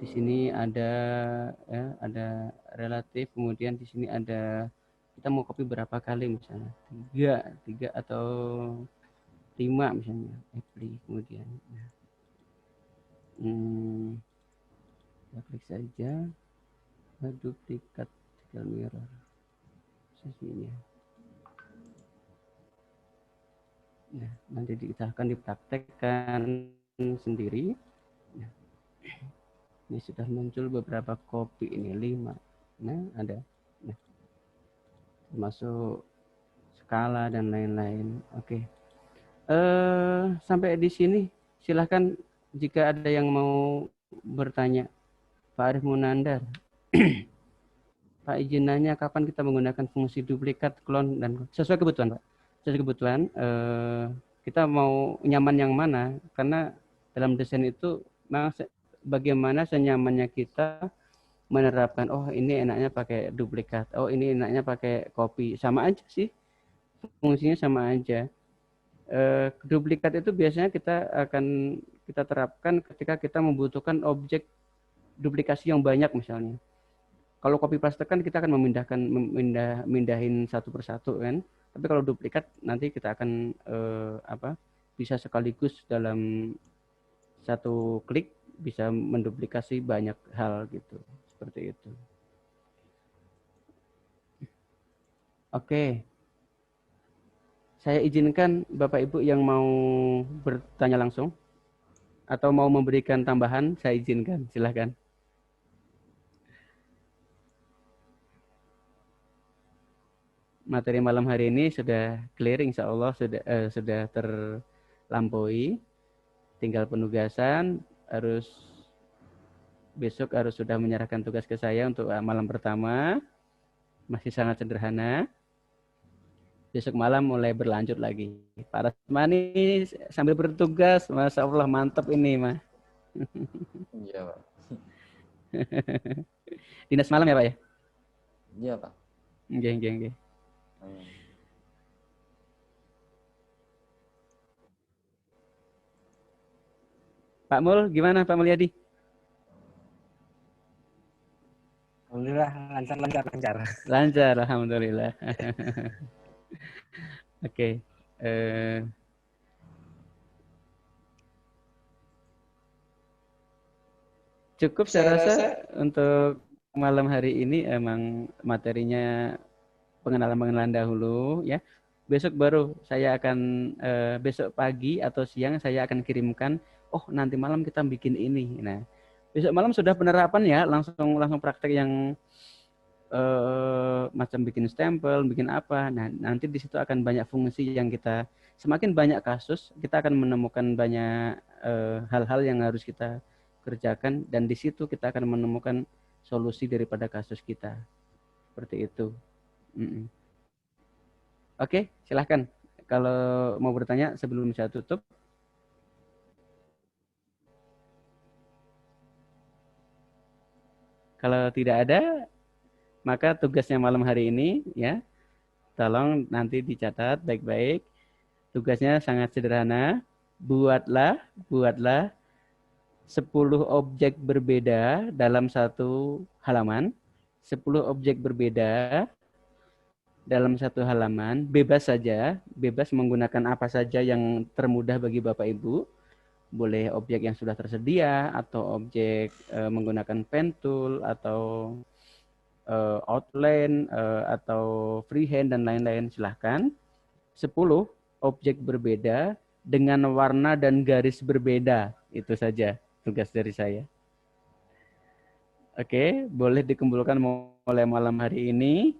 di sini ada relatif, kemudian di sini ada kita mau copy berapa kali misalnya, 3 atau 5 misalnya, apply, kemudian kita klik saja, duplikat tinggal mirror sisinya. Nah, nanti kita akan dipraktekkan sendiri. Nah, ini sudah muncul beberapa copy ini 5. Nah, ada. Nah, termasuk skala dan lain-lain. Oke. Sampai di sini silahkan jika ada yang mau bertanya. Pak Arif Munandar. Pak izin nanya kapan kita menggunakan fungsi duplikat, clone, dan sesuai kebutuhan, Pak. Sesuai kebutuhan, kita mau nyaman yang mana, karena dalam desain itu bagaimana senyamannya kita menerapkan, oh ini enaknya pakai duplikat, oh ini enaknya pakai copy, sama aja sih, fungsinya sama aja. Duplikat itu biasanya kita terapkan ketika kita membutuhkan objek duplikasi yang banyak misalnya. Kalau copy paste kan kita akan mindahin satu persatu kan. Tapi kalau duplikat nanti kita akan bisa sekaligus dalam satu klik bisa menduplikasi banyak hal gitu. Seperti itu. Oke. Saya izinkan Bapak Ibu yang mau bertanya langsung atau mau memberikan tambahan, saya izinkan. Silakan. Materi malam hari ini sudah clear, insya Allah sudah terlampaui. Tinggal penugasan, besok harus sudah menyerahkan tugas ke saya untuk malam pertama. Masih sangat sederhana. Besok malam mulai berlanjut lagi. Pak Rasmani sambil bertugas, Masya Allah mantap ini, Mas. Iya, Pak. Dinas malam ya Pak ya? Iya, Pak. Nggih. Pak Mul, gimana Pak Mulyadi? Alhamdulillah lancar. Lancar, alhamdulillah. Oke. Cukup saya rasa untuk malam hari ini emang materinya pengenalan dahulu ya. Besok baru saya akan besok pagi atau siang saya akan kirimkan, oh nanti malam kita bikin ini. Nah, besok malam sudah penerapan ya, langsung praktek yang macam bikin stempel, bikin apa. Nah, nanti di situ akan banyak fungsi yang kita, semakin banyak kasus, kita akan menemukan banyak hal-hal yang harus kita kerjakan, dan di situ kita akan menemukan solusi daripada kasus kita. Seperti itu. Oke, silahkan. Kalau mau bertanya sebelum saya tutup. Kalau tidak ada, maka tugasnya malam hari ini ya, tolong nanti dicatat baik-baik. Tugasnya sangat sederhana. Buatlah 10 objek berbeda dalam satu halaman. 10 objek berbeda dalam satu halaman, bebas saja, bebas menggunakan apa saja yang termudah bagi Bapak Ibu. Boleh objek yang sudah tersedia, atau objek menggunakan pen tool, atau outline, atau freehand, dan lain-lain. Silahkan. 10 objek berbeda dengan warna dan garis berbeda. Itu saja tugas dari saya. Oke, boleh dikumpulkan mulai malam hari ini.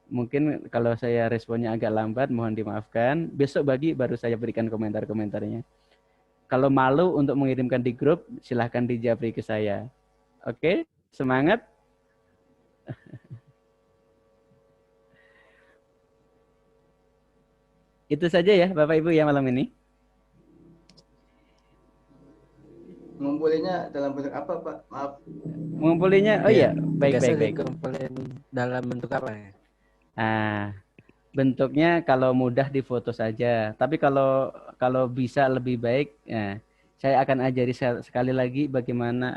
Mungkin kalau saya responnya agak lambat, mohon dimaafkan. Besok pagi baru saya berikan komentar-komentarnya. Kalau malu untuk mengirimkan di grup, silahkan dijabri ke saya. Oke, semangat. Itu saja ya Bapak Ibu ya malam ini. Ngumpulinnya dalam bentuk apa, Pak? Maaf. Ngumpulinnya, oh iya, baik. Ngumpulin dalam bentuk apa ya? Bentuknya kalau mudah di foto saja. Tapi kalau bisa lebih baik, ya, saya akan ajari sekali lagi bagaimana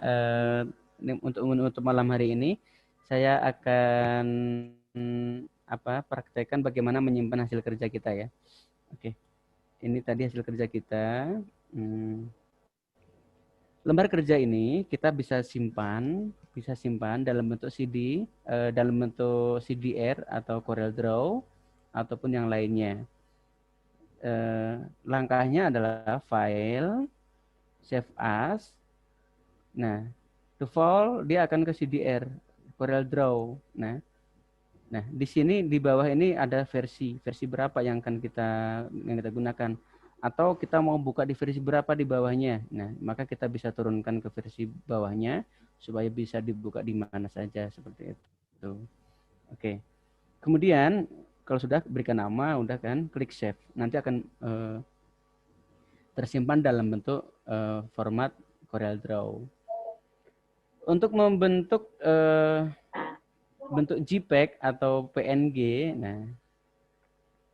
untuk malam hari ini saya akan praktekkan bagaimana menyimpan hasil kerja kita ya. Oke, ini tadi hasil kerja kita. Lembar kerja ini kita bisa simpan dalam bentuk CD, dalam bentuk CDR atau Corel Draw, ataupun yang lainnya. Langkahnya adalah file, save as. Nah, default dia akan ke CDR, Corel Draw. Nah, di sini di bawah ini ada versi berapa yang akan kita gunakan. Atau kita mau buka di versi berapa di bawahnya. Nah, maka kita bisa turunkan ke versi bawahnya supaya bisa dibuka di mana saja seperti itu. Oke. Kemudian kalau sudah berikan nama, udah kan, klik save. Nanti akan tersimpan dalam bentuk format Corel Draw. Untuk membentuk bentuk JPEG atau PNG, nah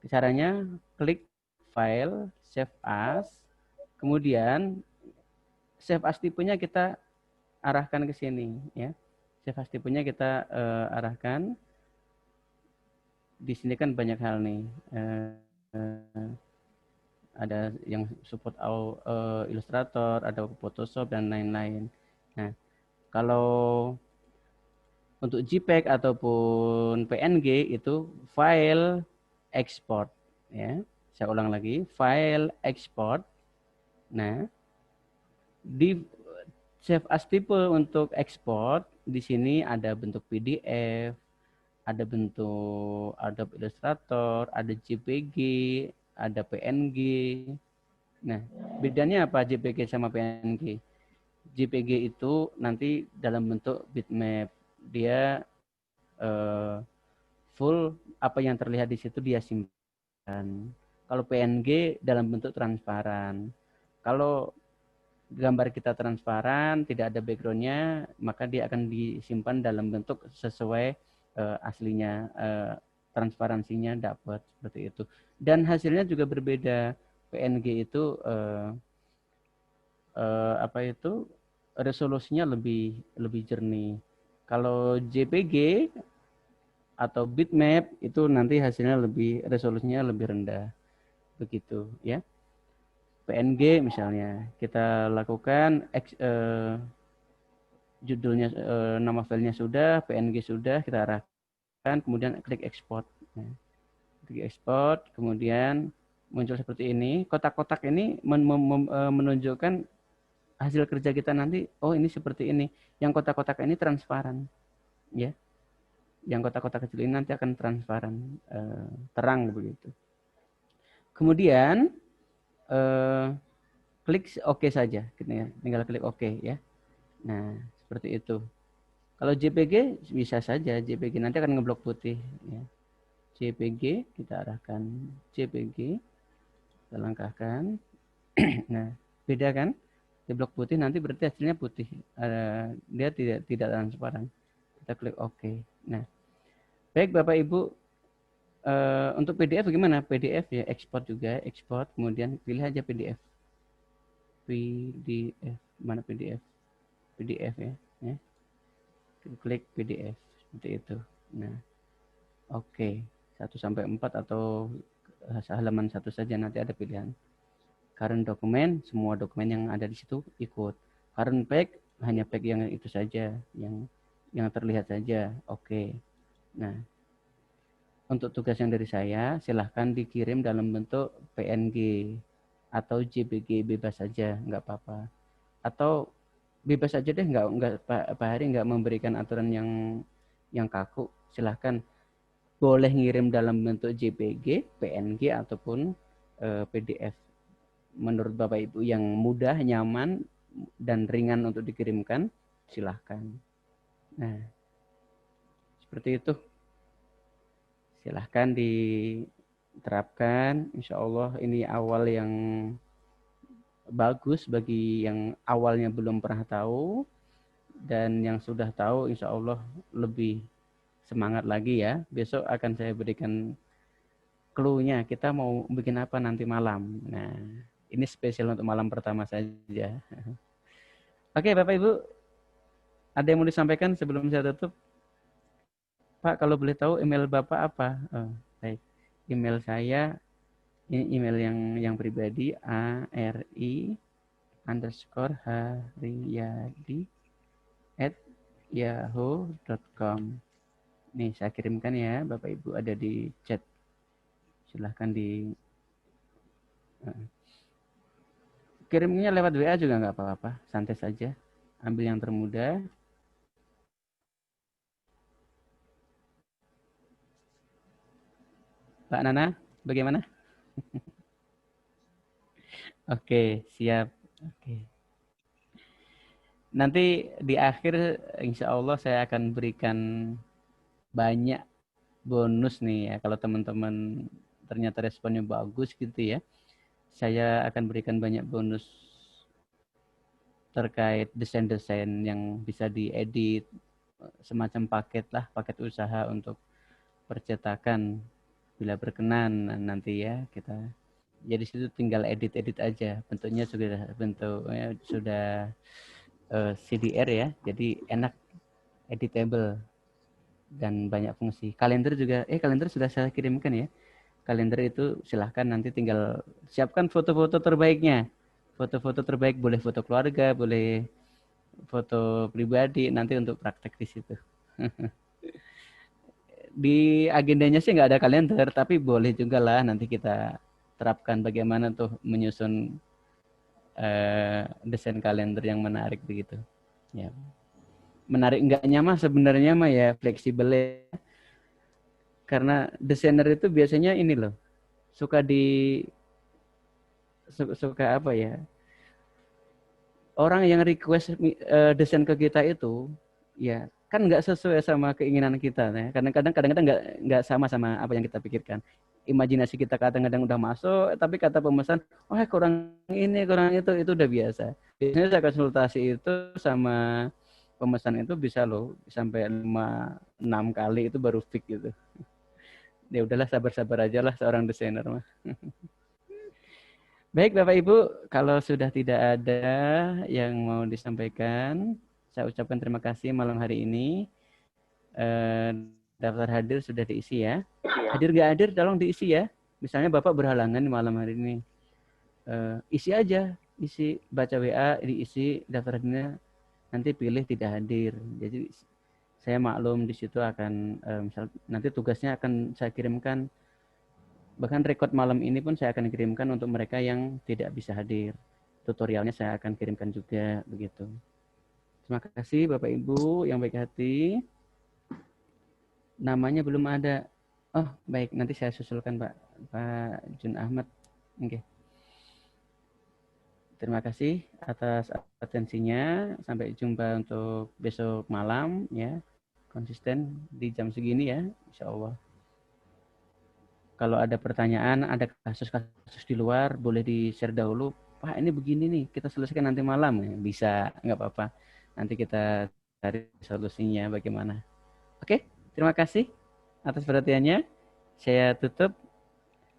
caranya klik file, save as, kemudian save as tipenya kita arahkan ke sini ya. Save as tipenya kita arahkan. Di sini kan banyak hal nih. Ada yang support Illustrator, ada Photoshop, dan lain-lain. Nah, kalau untuk JPEG ataupun PNG itu file export ya. Saya ulang lagi, file export. Nah, di save as tipe untuk export di sini ada bentuk PDF, ada bentuk Adobe Illustrator, ada JPG, ada PNG. Nah, bedanya apa JPG sama PNG? JPG itu nanti dalam bentuk bitmap. Dia full, apa yang terlihat di situ dia simpan. Kalau PNG dalam bentuk transparan. Kalau gambar kita transparan, tidak ada backgroundnya, maka dia akan disimpan dalam bentuk sesuai aslinya, transparansinya dapat seperti itu. Dan hasilnya juga berbeda. PNG itu resolusinya lebih jernih. Kalau JPG atau bitmap itu nanti hasilnya resolusinya lebih rendah. Begitu ya. PNG misalnya kita lakukan judulnya, nama filenya sudah, PNG sudah, kita arahkan, kemudian klik export. Nah, klik export, kemudian muncul seperti ini. Kotak-kotak ini menunjukkan hasil kerja kita nanti. Oh, ini seperti ini. Yang kotak-kotak ini transparan, ya. Yang kotak-kotak kecil ini nanti akan transparan, terang begitu. Kemudian klik OK saja, tinggal klik OK ya. Nah, seperti itu. Kalau JPG bisa saja, JPG nanti akan ngeblok putih. Ya. JPG kita arahkan, JPG kita langkahkan. Nah, beda kan? Di blok putih nanti berarti hasilnya putih. Dia tidak transparan. Kita klik OK. Nah, baik Bapak Ibu. Untuk PDF bagaimana? PDF ya, ekspor juga, ekspor, kemudian pilih aja PDF. PDF, mana PDF? PDF ya. Klik PDF seperti itu. Nah, oke. 1 sampai 4 atau halaman 1 saja nanti ada pilihan. Current dokumen, semua dokumen yang ada di situ ikut. Current page, hanya page yang itu saja, yang terlihat saja. Oke. Nah, untuk tugas yang dari saya, silahkan dikirim dalam bentuk PNG atau JPG, bebas saja, nggak apa-apa. Atau bebas aja deh, nggak Pak Hari nggak memberikan aturan yang kaku. Silahkan boleh ngirim dalam bentuk JPG, PNG ataupun PDF. Menurut Bapak Ibu yang mudah, nyaman dan ringan untuk dikirimkan, silahkan. Nah, seperti itu. Silahkan diterapkan. Insya Allah ini awal yang bagus bagi yang awalnya belum pernah tahu. Dan yang sudah tahu insya Allah lebih semangat lagi ya. Besok akan saya berikan clue-nya. Kita mau bikin apa nanti malam. Nah, ini spesial untuk malam pertama saja. Oke Bapak Ibu. Ada yang mau disampaikan sebelum saya tutup? Pak, kalau boleh tahu email Bapak apa? Oh, baik. Email saya, ini email yang pribadi, ari_haryadi@yahoo.com. Nih, saya kirimkan ya, Bapak Ibu, ada di chat. Silahkan kirimnya lewat WA juga nggak apa-apa, santai saja. Ambil yang termudah. Pak Nana, bagaimana? Oke, siap. Oke. Nanti di akhir, insya Allah saya akan berikan banyak bonus nih ya. Kalau teman-teman ternyata responnya bagus gitu ya, saya akan berikan banyak bonus terkait desain-desain yang bisa diedit, semacam paket lah, paket usaha untuk percetakan. Bila berkenan nanti ya kita, jadi situ tinggal edit aja, bentuknya sudah CDR ya, jadi enak, editable dan banyak fungsi. Kalender juga, kalender sudah saya kirimkan ya. Kalender itu silahkan nanti tinggal siapkan foto-foto terbaiknya, foto-foto terbaik, boleh foto keluarga, boleh foto pribadi, nanti untuk praktek di situ. Di agendanya sih nggak ada kalender, tapi boleh juga lah nanti kita terapkan bagaimana tuh menyusun desain kalender yang menarik begitu. Ya. Menarik enggaknya mah sebenarnya mah ya fleksibel ya. Karena desainer itu biasanya ini loh, suka apa ya? Orang yang request desain ke kita itu ya kan nggak sesuai sama keinginan kita ya. Kadang-kadang nggak sama apa yang kita pikirkan. Imajinasi kita kadang-kadang udah masuk, tapi kata pemesan, kurang ini, kurang itu udah biasa. Biasanya saya konsultasi itu sama pemesan itu bisa loh sampai 5-6 kali itu baru fix gitu. Ya udahlah, sabar-sabar aja lah seorang desainer mah. Baik Bapak Ibu, kalau sudah tidak ada yang mau disampaikan, saya ucapkan terima kasih malam hari ini. Daftar hadir sudah diisi ya. Hadir nggak hadir tolong diisi ya. Misalnya Bapak berhalangan malam hari ini, isi aja, isi, baca WA, diisi daftar hadirnya, nanti pilih tidak hadir. Jadi saya maklum di situ akan misal nanti tugasnya akan saya kirimkan, bahkan rekod malam ini pun saya akan kirimkan untuk mereka yang tidak bisa hadir. Tutorialnya saya akan kirimkan juga begitu. Terima kasih Bapak Ibu yang baik hati. Namanya belum ada. Oh, baik, nanti saya susulkan Pak Jun Ahmad. Oke. Terima kasih atas atensinya. Sampai jumpa untuk besok malam ya. Konsisten di jam segini ya, insya Allah. Kalau ada pertanyaan, ada kasus-kasus di luar, boleh di-share dahulu. Pak, ini begini nih, kita selesaikan nanti malam. Bisa, nggak apa-apa. Nanti kita cari solusinya bagaimana. Oke, terima kasih atas perhatiannya. Saya tutup.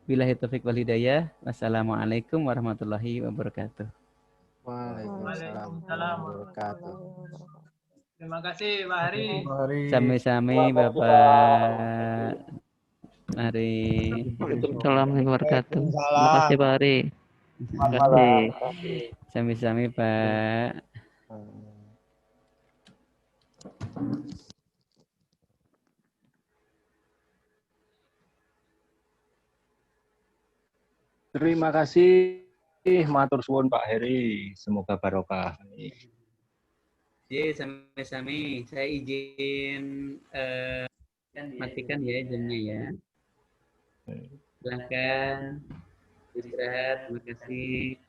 Billahi taufiq wal hidayah. Wassalamualaikum warahmatullahi wabarakatuh. Waalaikumsalam warahmatullahi wabarakatuh. Terima kasih Pak Hari. Sami-sami Bapak. Mari. Waalaikumsalam warahmatullahi wabarakatuh. Terima kasih Pak Ari. Terima kasih. Sami-sami Pak. Terima kasih, matur suwun Pak Heri. Semoga barokah. Ye, sami-sami. Saya izin matikan ya jamnya ya. Silakan istirahat. Terima kasih.